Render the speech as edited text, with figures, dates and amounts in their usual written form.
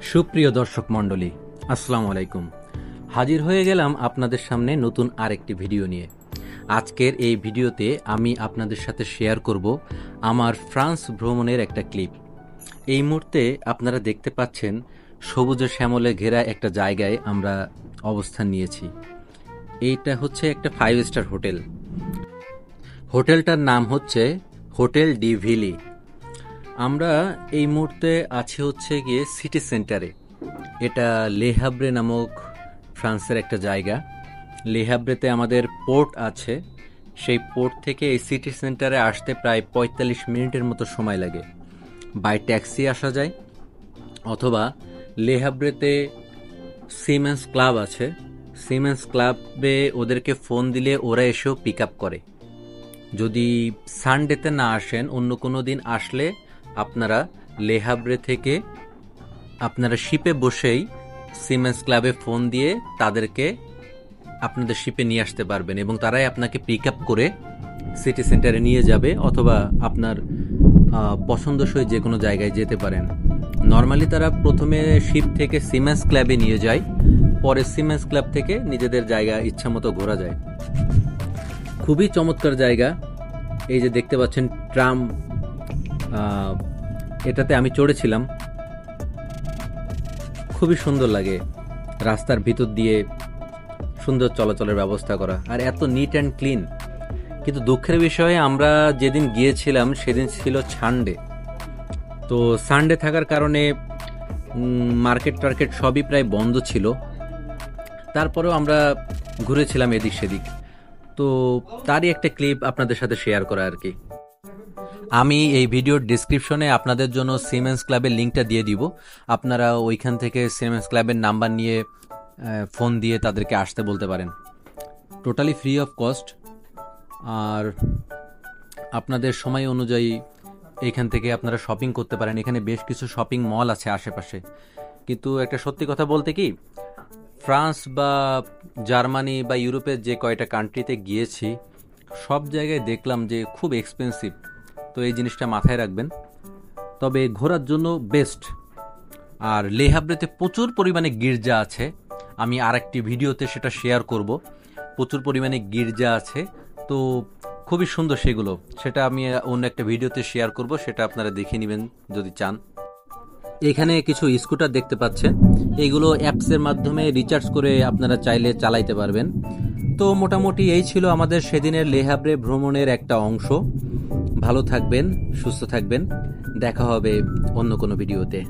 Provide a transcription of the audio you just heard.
সুপ্রিয় দর্শক মণ্ডলী, আসসালামু আলাইকুম। হাজির হয়ে গেলাম আপনাদের সামনে নতুন আরেকটি ভিডিও নিয়ে। আজকের এই ভিডিওতে আমি আপনাদের সাথে শেয়ার করব আমার ফ্রান্স ভ্রমণের একটা ক্লিপ। এই মুহূর্তে আপনারা দেখতে পাচ্ছেন সবুজে শ্যামলে ঘেরা একটা জায়গায় আমরা অবস্থান নিয়েছি। এইটা হচ্ছে একটা 5 স্টার হোটেল। হোটেলটার নাম হচ্ছে হোটেল ডি ভিলি। আমরা এই মুহূর্তে আছি হচ্ছে গিয়ে সিটি সেন্টারে। এটা লে হাভরে নামক ফ্রান্সের একটা জায়গা। লে হাভরেতে আমাদের পোর্ট আছে। সেই পোর্ট থেকে এই সিটি সেন্টারে আসতে প্রায় ৪৫ মিনিটের মতো সময় লাগে। বাই ট্যাক্সি আসা যায়, অথবা লে হাভরেতে সিমেন্স ক্লাব আছে। সিমেন্স ক্লাবে ওদেরকে ফোন দিলে ওরা এসেও পিক আপ করে। যদি সানডেতে না আসেন, অন্য কোনো দিন আসলে আপনারা লে হাভরে থেকে আপনারা শিপে বসেই সিমেন্স ক্লাবে ফোন দিয়ে তাদেরকে আপনাদের শিপে নিয়ে আসতে পারবেন, এবং তারাই আপনাকে পিক আপ করে সিটি সেন্টারে নিয়ে যাবে, অথবা আপনার পছন্দসই যে কোনো জায়গায় যেতে পারেন। নর্মালি তারা প্রথমে শিপ থেকে সিমেন্স ক্লাবে নিয়ে যায়, পরে সিমেন্স ক্লাব থেকে নিজেদের জায়গা ইচ্ছা মতো ঘোরা যায়। খুবই চমৎকার জায়গা। এই যে দেখতে পাচ্ছেন ট্রাম, এটাতে আমি চড়েছিলাম। খুবই সুন্দর লাগে, রাস্তার ভিতর দিয়ে সুন্দর চলাচলের ব্যবস্থা করা, আর এত নিট অ্যান্ড ক্লিন। কিন্তু দুঃখের বিষয়ে আমরা যেদিন গিয়েছিলাম সেদিন ছিল সানডে। তো সানডে থাকার কারণে মার্কেট টার্কেট সবই প্রায় বন্ধ ছিল। তারপরেও আমরা ঘুরেছিলাম এদিক সেদিক। তো তারই একটা ক্লিপ আপনাদের সাথে শেয়ার করা আর কি। আমি এই ভিডিওর ডিসক্রিপশনে আপনাদের জন্য সিমেন্স ক্লাবের লিঙ্কটা দিয়ে দিব। আপনারা ওইখান থেকে সিমেন্স ক্লাবের নাম্বার নিয়ে ফোন দিয়ে তাদেরকে আসতে বলতে পারেন। টোটালি ফ্রি অফ কস্ট, আর আপনাদের সময় অনুযায়ী এইখান থেকে আপনারা শপিং করতে পারেন। এখানে বেশ কিছু শপিং মল আছে আশেপাশে। কিন্তু একটা সত্যি কথা বলতে কি, ফ্রান্স বা জার্মানি বা ইউরোপের যে কয়টা কান্ট্রিতে গিয়েছি, সব জায়গায় দেখলাম যে খুব এক্সপেন্সিভ। তো এই জিনিসটা মাথায় রাখবেন। তবে ঘোরার জন্য বেস্ট। আর লে হাভরেতে প্রচুর পরিমাণে গির্জা আছে। আমি আরেকটি ভিডিওতে সেটা শেয়ার করব। প্রচুর পরিমাণে গির্জা আছে, তো খুবই সুন্দর সেগুলো। সেটা আমি অন্য একটা ভিডিওতে শেয়ার করব, সেটা আপনারা দেখে নেবেন যদি চান। এখানে কিছু স্কুটার দেখতে পাচ্ছেন, এইগুলো অ্যাপসের মাধ্যমে রিচার্জ করে আপনারা চাইলে চালাইতে পারবেন। তো মোটামুটি এই ছিল আমাদের সেদিনের লে হাভরে ভ্রমণের একটা অংশ। ভালো থাকবেন, সুস্থ থাকবেন। দেখা হবে অন্য কোনো ভিডিওতে।